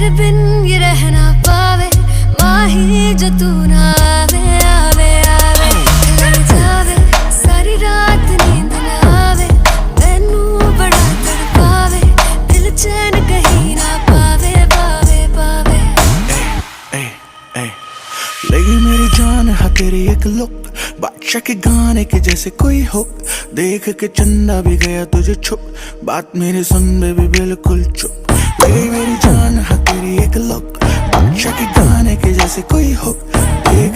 तेरे बिन ये रह ना पावे माही जो तू ना आवे आवे आवे लग जावे सारी रात नींद ना आवे मैनू बड़ा तड़पावे दिल चैन कहीं ना पावे पावे पावे लगी मेरी जान है तेरी एक लुक बादशाह के गाने के जैसे कोई हो देख के चंदा भी गया तुझे छुप बात मेरी सुन बेबी बिल्कुल चुप लगी मेरी जान है तेरी एक लुक बादशाह के गाने के जैसे कोई हो देख